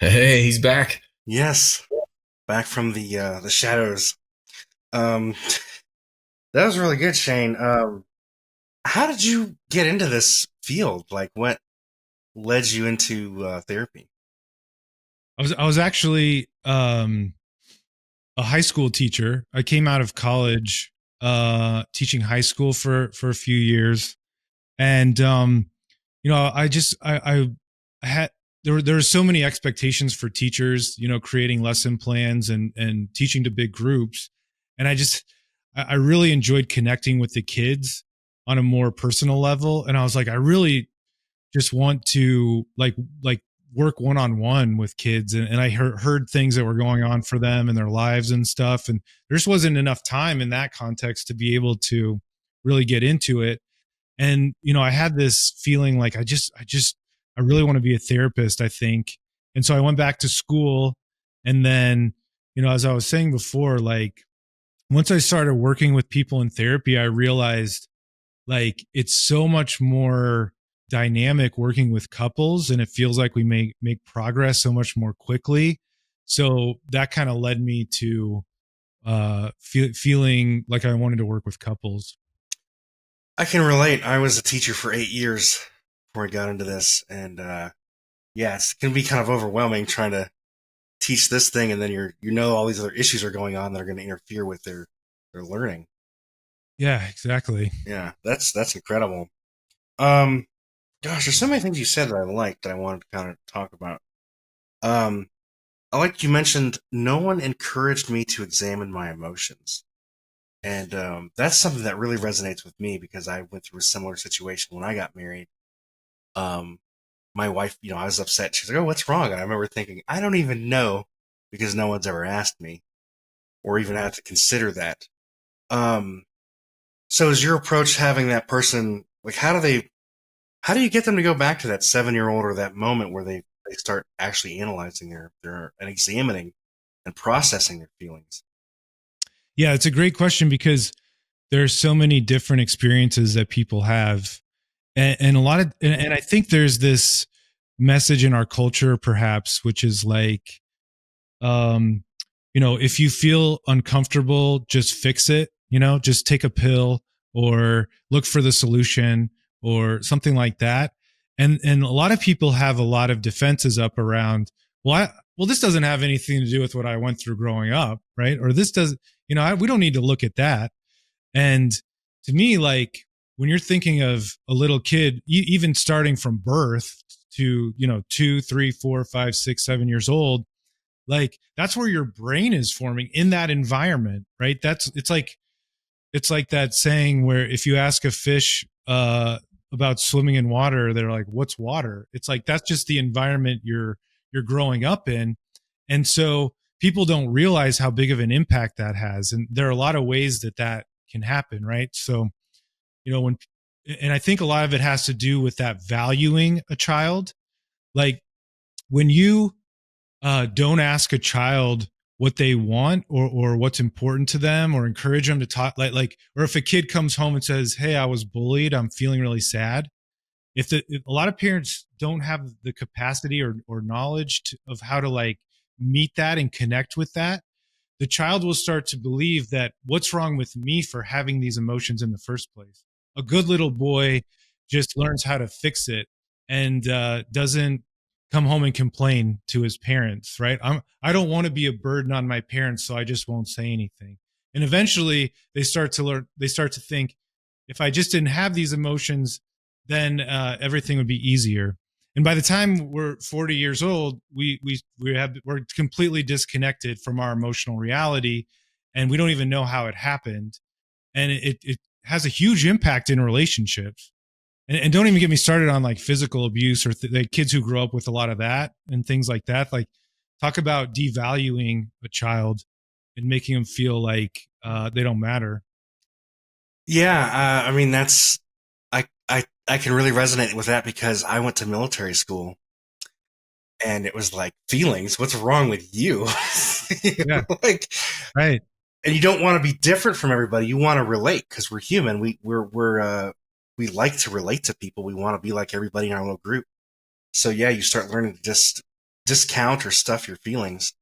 Hey, he's back. Yes, back from the shadows. Um, that was really good, Shane. How did you get into this field? Like, what led you into therapy? I was actually a high school teacher. I came out of college teaching high school for a few years, and I just I had there were so many expectations for teachers. Creating lesson plans and teaching to big groups, and I really enjoyed connecting with the kids on a more personal level. And I was like, I really just want to like work one on one with kids, and I heard things that were going on for them in their lives and stuff, and there just wasn't enough time in that context to be able to really get into it. And I had this feeling like I really want to be a therapist, I think. And so I went back to school, and then as I was saying before, like once I started working with people in therapy, I realized like it's so much more dynamic working with couples, and it feels like we make progress so much more quickly. So that kind of led me to feeling like I wanted to work with couples. I can relate. I was a teacher for 8 years before I got into this, and yeah, it can be kind of overwhelming trying to teach this thing, and then all these other issues are going on that are going to interfere with their learning. Yeah, exactly. Yeah, that's incredible. Um, Gosh, there's so many things you said that I liked that I wanted to kind of talk about. Um, I like you mentioned no one encouraged me to examine my emotions. And that's something that really resonates with me because I went through a similar situation when I got married. Um, my wife, I was upset. She's like, "Oh, what's wrong?" And I remember thinking, I don't even know because no one's ever asked me or even had to consider that. Um, so is your approach having that person, like, how do you get them to go back to that 7 year old or that moment where they start actually analyzing their and examining and processing their feelings? Yeah, it's a great question because there's so many different experiences that people have, and a lot of and I think there's this message in our culture perhaps, which is like, um if you feel uncomfortable, just fix it, just take a pill or look for the solution or something like that. And a lot of people have a lot of defenses up around, well, this doesn't have anything to do with what I went through growing up, right? Or this does, we don't need to look at that. And to me, like when you're thinking of a little kid, even starting from birth to 2, 3, 4, 5, 6, 7 years old, like that's where your brain is forming in that environment, right? It's like that saying where if you ask a fish about swimming in water, they're like, what's water? It's like that's just the environment you're growing up in. And so people don't realize how big of an impact that has, and there are a lot of ways that that can happen, right? So when and I think a lot of it has to do with that valuing a child. Like when you don't ask a child what they want, or what's important to them, or encourage them to talk, or if a kid comes home and says, hey, I was bullied, I'm feeling really sad. If a lot of parents don't have the capacity or knowledge of how to like meet that and connect with that, the child will start to believe that what's wrong with me for having these emotions in the first place. A good little boy just learns how to fix it, and doesn't come home and complain to his parents, right? I don't want to be a burden on my parents, so I just won't say anything. And eventually they start to think, if I just didn't have these emotions, then everything would be easier. And by the time we're 40 years old, we're completely disconnected from our emotional reality, and we don't even know how it happened. And it has a huge impact in relationships. And don't even get me started on like physical abuse, or like kids who grow up with a lot of that and things like that. Like, talk about devaluing a child and making them feel like they don't matter. Yeah, I mean I can really resonate with that because I went to military school and it was like feelings. What's wrong with you? Yeah, Like, right. and you don't want to be different from everybody. You want to relate because we're human. We like to relate to people. We want to be like everybody in our little group. So yeah, you start learning to just discount or stuff your feelings.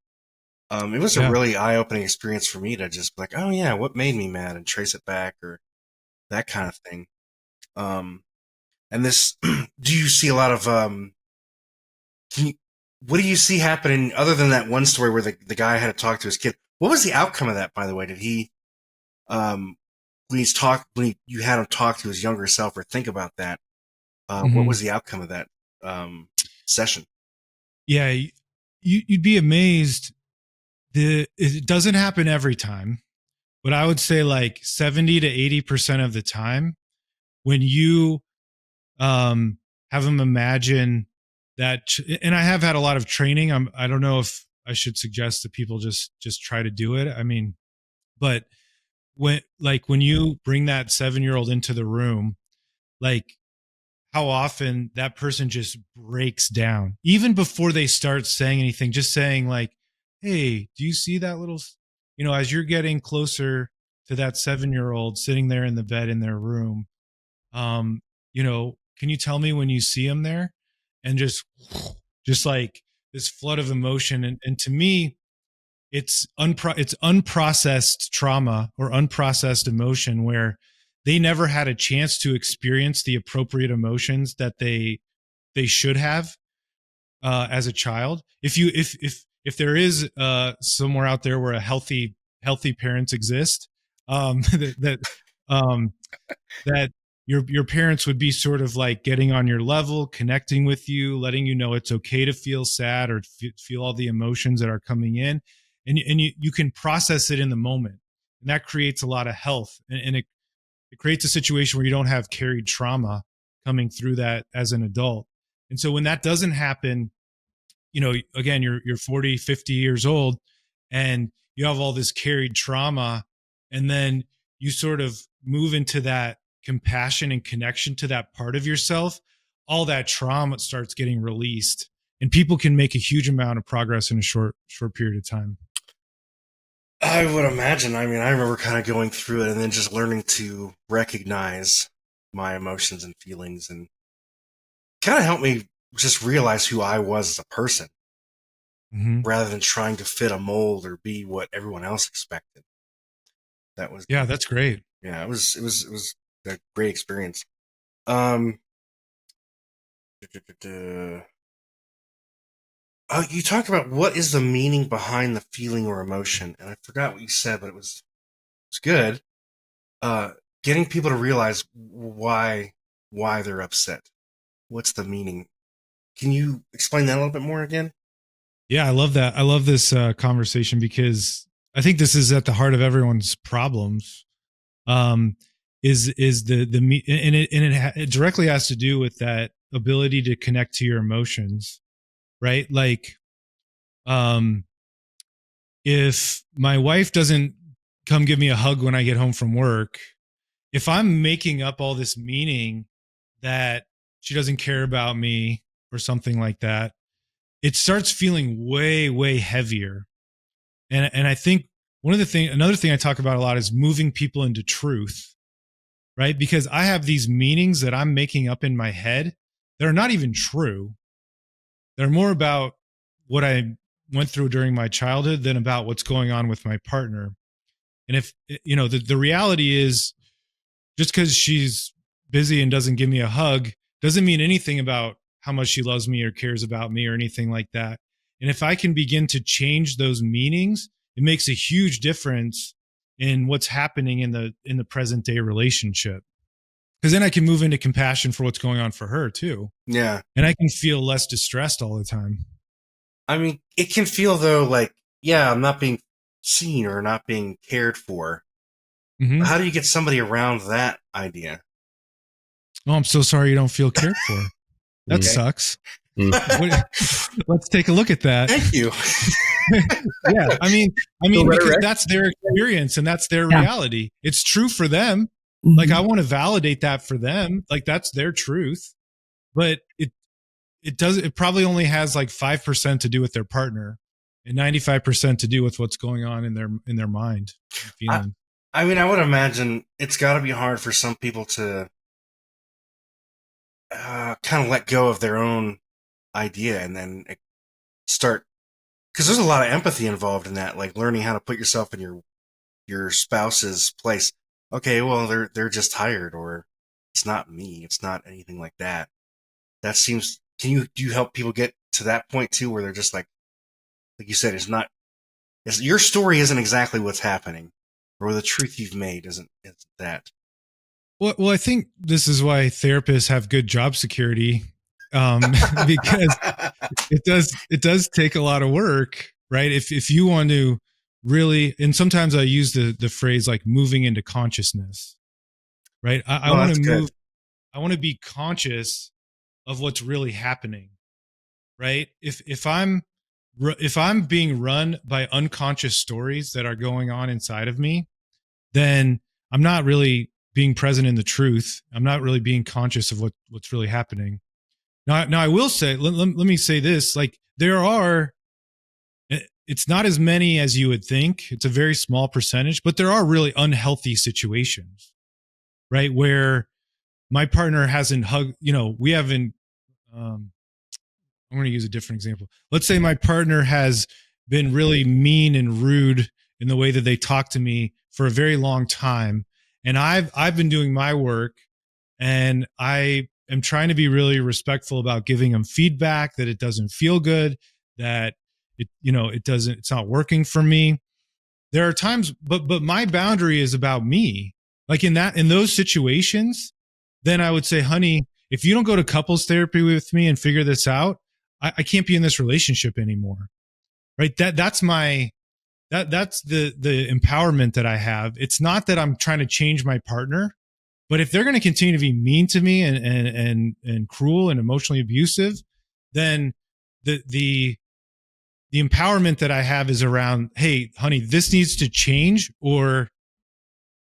It was a Yeah. really eye-opening experience for me to just be like, oh yeah, what made me mad, and trace it back or that kind of thing. Um, and this, do you see a lot of can you, what do you see happening other than that one story where the guy had to talk to his kid? What was the outcome of that, by the way? Did he um you had him talk to his younger self or think about that? What Hmm. was the outcome of that um session? Yeah. You'd be amazed. It doesn't happen every time, but I would say like 70 to 80% of the time when you um, have them imagine that. And I have had a lot of training. I don't know if I should suggest that people just try to do it. I mean, but when you bring that 7-year old into the room, like how often that person just breaks down even before they start saying anything, just saying like, hey, do you see that little, as you're getting closer to that 7-year old sitting there in the bed in their room, can you tell me when you see him there? And just like this flood of emotion. And to me, it's unprocessed trauma or unprocessed emotion where they never had a chance to experience the appropriate emotions that they should have as a child. If there is somewhere out there where a healthy parents exist, that um, that your parents would be sort of like getting on your level, connecting with you, letting you know it's okay to feel sad or feel all the emotions that are coming in, and you can process it in the moment, and that creates a lot of health, and it creates a situation where you don't have carried trauma coming through that as an adult. And so when that doesn't happen, again, you're 40, 50 years old, and you have all this carried trauma, and then you sort of move into that compassion and connection to that part of yourself. All that trauma starts getting released, and people can make a huge amount of progress in a short period of time. I would imagine. I mean, I remember kind of going through it and then just learning to recognize my emotions and feelings and kind of helped me just realize who I was as a person Hmm. rather than trying to fit a mold or be what everyone else expected. That was, Yeah, that's great. yeah, it was a great experience. Um, oh, you talked about what is the meaning behind the feeling or emotion, and I forgot what you said, but it's good. Uh, Getting people to realize why they're upset. What's the meaning? Can you explain that a little bit more again? Yeah, I love that. I love this conversation because I think this is at the heart of everyone's problems. Um, is the me and it directly has to do with that ability to connect to your emotions, right? Like, um, if my wife doesn't come give me a hug when I get home from work, if I'm making up all this meaning that she doesn't care about me or something like that, it starts feeling way heavier. And I think another thing I talk about a lot is moving people into truth, right? Because I have these meanings that I'm making up in my head that are not even true. They're more about what I went through during my childhood than about what's going on with my partner. And if the reality is, just because she's busy and doesn't give me a hug doesn't mean anything about how much she loves me or cares about me or anything like that. And if I can begin to change those meanings, it makes a huge difference in what's happening in the present day relationship. Because then I can move into compassion for what's going on for her too, Yeah, and I can feel less distressed all the time. I mean, it can feel though like, yeah, I'm not being seen or not being cared for. Hmm. How do you get somebody around that idea? Oh, I'm so sorry you don't feel cared for. That Mm, Okay. sucks. mm. What, let's take a look at that. Thank you. Yeah, Feel better, because right? that's their experience and that's their Yeah. reality. It's true for them. Like, I Mhm. want to validate that for them. Like, that's their truth. But it probably only has like 5% to do with their partner and 95% to do with what's going on in their mind and I, feeling. I mean, I would imagine it's got to be hard for some people to kind of let go of their own idea and then start, because there's a lot of empathy involved in that, like learning how to put yourself in your spouse's place. Okay, well they're just tired, or it's not me, it's not anything like that. That seems. Can you do you help people get to that point too, where they're just like you said, it's not. Your story isn't exactly what's happening, or the truth you've made isn't that. Well, I think this is why therapists have good job security, because it does take a lot of work, right? If you want to really, and sometimes I use the phrase like moving into consciousness, right? I No, want to that's good. move. I want to be conscious of what's really happening, right? If I'm being run by unconscious stories that are going on inside of me, then I'm not really being present in the truth. I'm not really being conscious of what's really happening. Now I will say, let me say this: like there are, it's not as many as you would think. It's a very small percentage, but there are really unhealthy situations, right? Where my partner hasn't hugged, we haven't. Um, I'm going to use a different example. Let's say my partner has been really mean and rude in the way that they talk to me for a very long time, and I've been doing my work, and I am trying to be really respectful about giving them feedback that it doesn't feel good, that it doesn't, it's not working for me. There are times, but my boundary is about me. Like in those situations, then I would say, honey, if you don't go to couples therapy with me and figure this out, I can't be in this relationship anymore. Right. That's the empowerment that I have. It's not that I'm trying to change my partner, but if they're going to continue to be mean to me and cruel and emotionally abusive, then the the the empowerment that I have is around, hey, honey, this needs to change, or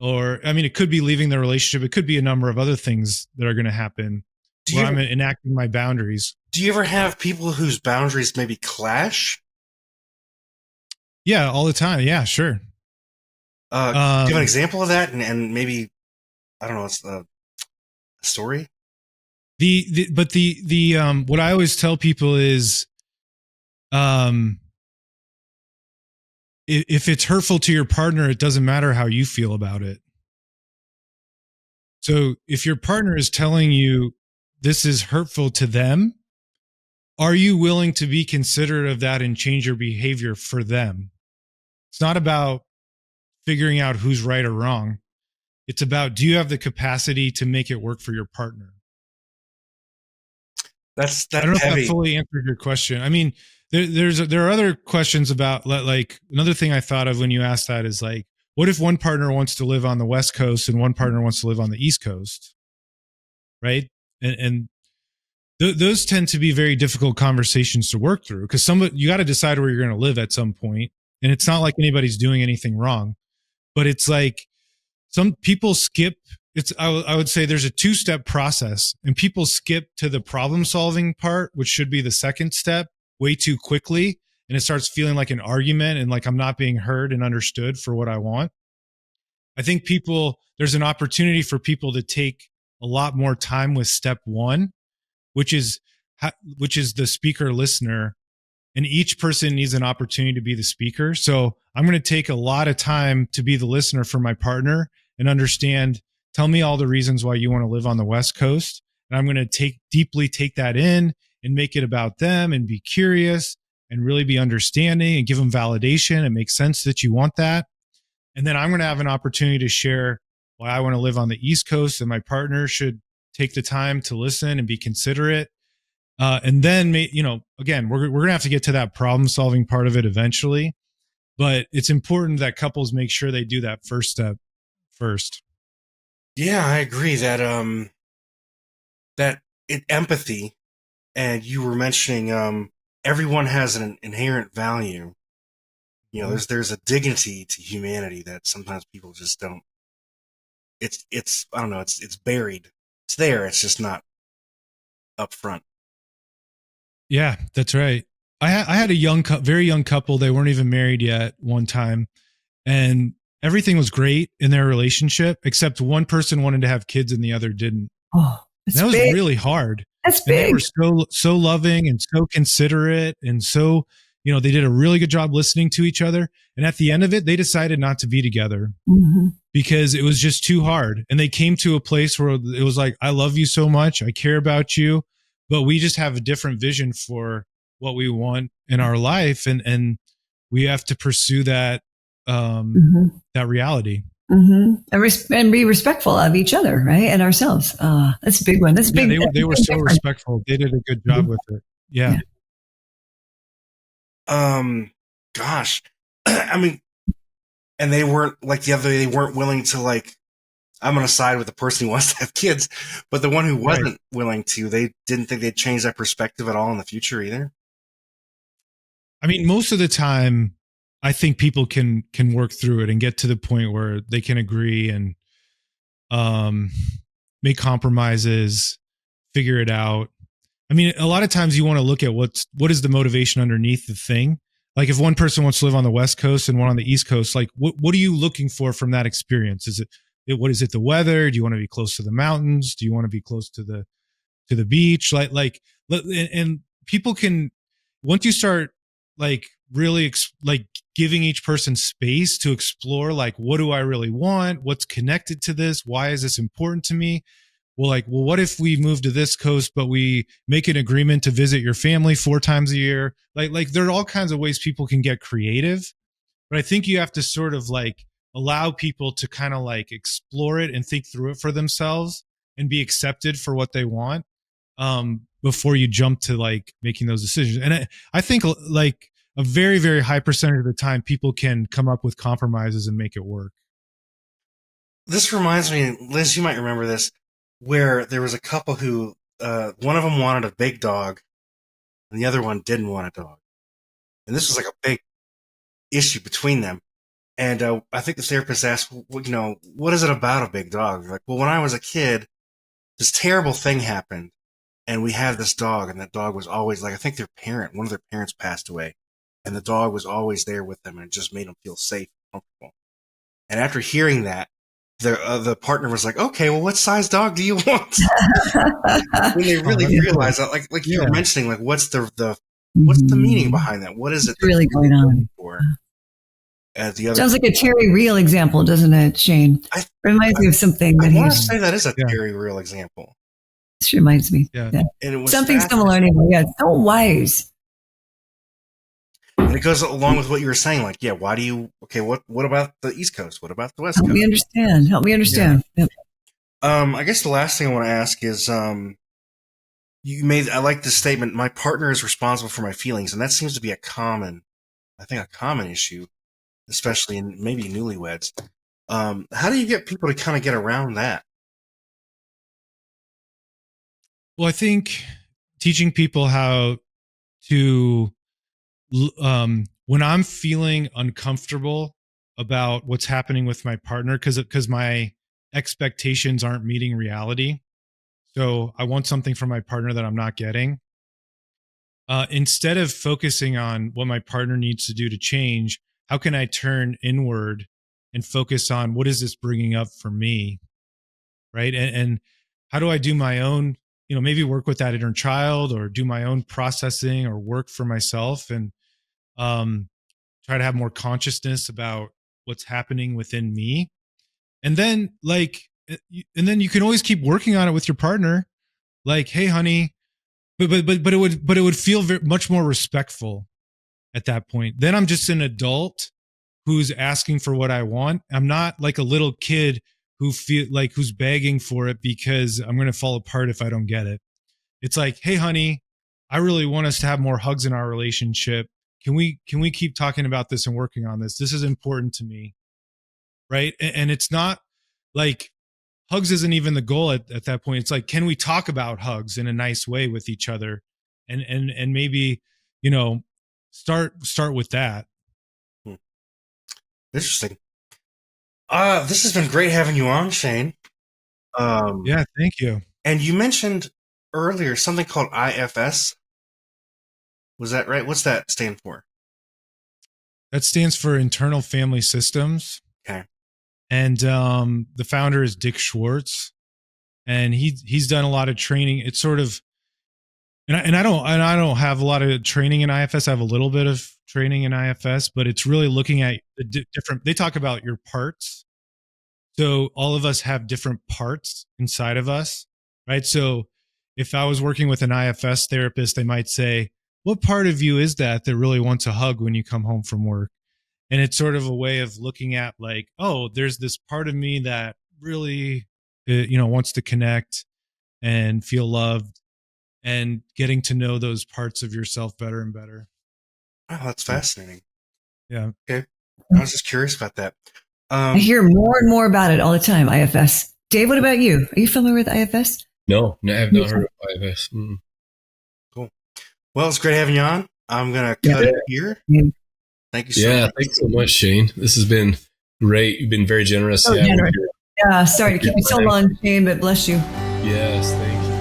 I mean, it could be leaving the relationship. It could be a number of other things that are going to happen Do where you I'm enacting my boundaries. do you ever have people whose boundaries maybe clash? Yeah, all the time. Yeah, sure. Do you have an Um, example of that, and maybe I don't know, it's a story? but what I always tell people is, um, if it's hurtful to your partner, it doesn't matter how you feel about it. So if your partner is telling you this is hurtful to them, are you willing to be considerate of that and change your behavior for them? It's not about figuring out who's right or wrong. It's about, do you have the capacity to make it work for your partner? I don't That's know if that heavy. fully answered your question. I mean, there are other questions about, like, another thing I thought of when you asked that is like, what if one partner wants to live on the West Coast and one partner wants to live on the East Coast, right? And those tend to be very difficult conversations to work through, because you got to decide where you're going to live at some point, and it's not like anybody's doing anything wrong, but it's like some people skip. I would say there's a two-step process, and people skip to the problem solving part, which should be the second step, way too quickly, and it starts feeling like an argument and like I'm not being heard and understood for what I want. I think there's an opportunity for people to take a lot more time with step one, which is which is the speaker listener, and each person needs an opportunity to be the speaker. So I'm going to take a lot of time to be the listener for my partner and understand, tell me all the reasons why you want to live on the West Coast. And I'm going to deeply take that in and make it about them and be curious and really be understanding and give them validation. It makes sense that you want that. And then I'm going to have an opportunity to share why I want to live on the East Coast, and my partner should take the time to listen and be considerate. And then, again, we're going to have to get to that problem solving part of it eventually. But it's important that couples make sure they do that first step first. Yeah, I agree that empathy, and you were mentioning everyone has an inherent value. You know, Mhm. there's a dignity to humanity that sometimes people just don't. It's I don't know. It's buried. It's there. It's just not up front. Yeah, that's right. I had a very young couple. They weren't even married yet one time, and everything was great in their relationship, except one person wanted to have kids and the other didn't. And That's that was big. really hard. That's And they were big. so loving and so considerate and so, they did a really good job listening to each other. And at the end of it, they decided not to be together Mm-hmm. because it was just too hard. And they came to a place where it was like, I love you so much. I care about you, but we just have a different vision for what we want in our life. And we have to pursue Mm-hmm. that reality. Mm-hmm. And be respectful of each other, right? And ourselves. That's a big one. That's a Yeah, big, they were that's a they were big so difference. respectful. They did a good job with it. Yeah. Yeah. Um, gosh, I mean, and they weren't like the other. They weren't willing to like. I'm gonna side with the person who wants to have kids, but the one who Right. wasn't willing to, they didn't think they'd change that perspective at all in the future either. I mean, most of the time, I think people can work through it and get to the point where they can agree and um, make compromises, figure it out. I mean, a lot of times you want to look at what is the motivation underneath the thing. Like if one person wants to live on the West Coast and one on the East Coast, like what are you looking for from that experience? Is it what is it, the weather? Do you want to be close to the mountains? Do you want to be close to the beach? And people can, once you start like really like giving each person space to explore, like what do I really want? What's connected to this? Why is this important to me? Well, what if we move to this coast, but we make an agreement to visit your family 4 times a year? Like there are all kinds of ways people can get creative, but I think you have to sort of like allow people to kind of like explore it and think through it for themselves and be accepted for what they want, before you jump to like making those decisions. And I think like a very, very high percentage of the time, people can come up with compromises and make it work. This reminds me, Liz, you might remember this, where there was a couple who, one of them wanted a big dog, and the other one didn't want a dog, and this was like a big issue between them. And I think the therapist asked, well, what is it about a big dog? They're like, well, when I was a kid, this terrible thing happened, and we had this dog, and that dog was always like, I think one of their parents passed away, and the dog was always there with them, and it just made them feel safe and comfortable. And after hearing that, the partner was like, okay, well, what size dog do you want? When they Oh, really that's cool. realize that, like you Yeah. were mentioning, like what's what's the meaning Mm-hmm. behind that? What is it What's really going on? for? The other, Sounds like a Terry Real example, doesn't it, Shane? I, Reminds me of something I that want to he's. say that is a Yeah. very real example, This reminds me. Yeah. Yeah. and it was Something fascinating. similar anyway. Yeah. So wise. And it goes along with what you were saying, like, yeah, why do you? Okay, what about the East Coast? What about the West Help Coast? me understand. Help me understand. Yep. I guess the last thing I want to ask is, I like this statement. My partner is responsible for my feelings, and that seems to be a common issue, especially in maybe newlyweds. How do you get people to kind of get around that? Well, I think teaching people how to, when I'm feeling uncomfortable about what's happening with my partner, because my expectations aren't meeting reality. So I want something from my partner that I'm not getting. Instead of focusing on what my partner needs to do to change, how can I turn inward and focus on what is this bringing up for me, right? And how do I do my own, maybe work with that inner child or do my own processing or work for myself and um, try to have more consciousness about what's happening within me. And then you can always keep working on it with your partner. Like, hey, honey, but it would feel much more respectful at that point. Then I'm just an adult who's asking for what I want. I'm not like a little kid who's begging for it because I'm going to fall apart if I don't get it. It's like, hey, honey, I really want us to have more hugs in our relationship. Can we keep talking about this and working on this? This is important to me, right? And it's not like hugs isn't even the goal at that point. It's like, can we talk about hugs in a nice way with each other, and maybe you know start with that. Hmm. Interesting. This has been great having you on, Shane. Yeah, thank you. And you mentioned earlier something called IFS. Was that right? What's that stand for? That stands for Internal Family Systems. Okay. And the founder is Dick Schwartz. and he's done a lot of training. It's sort of, and I don't have a lot of training in IFS. I have a little bit of training in IFS, but it's really looking at the different. They talk about your parts. So all of us have different parts inside of us, right? So if I was working with an IFS therapist, they might say, "What part of you is that really wants a hug when you come home from work?" And it's sort of a way of looking at like, oh, there's this part of me that really, wants to connect and feel loved, and getting to know those parts of yourself better and better. Oh, that's fascinating. Yeah. Okay. I was just curious about that. I hear more and more about it all the time, IFS. Dave, what about you? Are you familiar with IFS? No, I have not heard of IFS. Cool. Well, it's great having you on. I'm going to cut it here. Thank you so much. Yeah, thanks so much, Shane. This has been great. You've been very generous. So generous. Yeah, sorry to keep you so long, Shane, but bless you. Yes, thank you.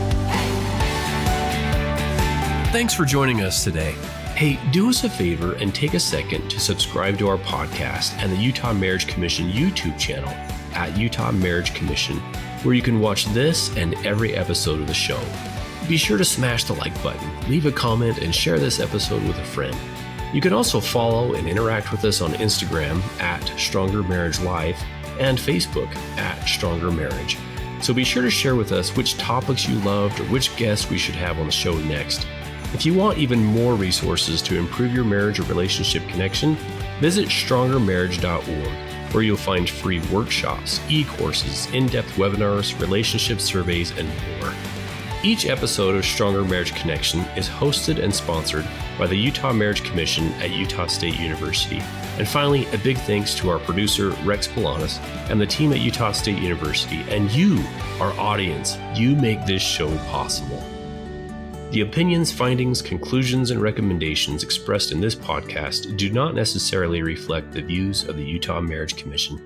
Thanks for joining us today. Hey, do us a favor and take a second to subscribe to our podcast and the Utah Marriage Commission YouTube channel at Utah Marriage Commission, where you can watch this and every episode of the show. Be sure to smash the like button, leave a comment, and share this episode with a friend. You can also follow and interact with us on Instagram at Stronger Marriage Life and Facebook at Stronger Marriage. So be sure to share with us which topics you loved or which guests we should have on the show next. If you want even more resources to improve your marriage or relationship connection, visit strongermarriage.org, where you'll find free workshops, e-courses, in-depth webinars, relationship surveys, and more. Each episode of Stronger Marriage Connection is hosted and sponsored by the Utah Marriage Commission at Utah State University. And finally, a big thanks to our producer, Rex Polanis, and the team at Utah State University, and you, our audience. You make this show possible. The opinions, findings, conclusions, and recommendations expressed in this podcast do not necessarily reflect the views of the Utah Marriage Commission.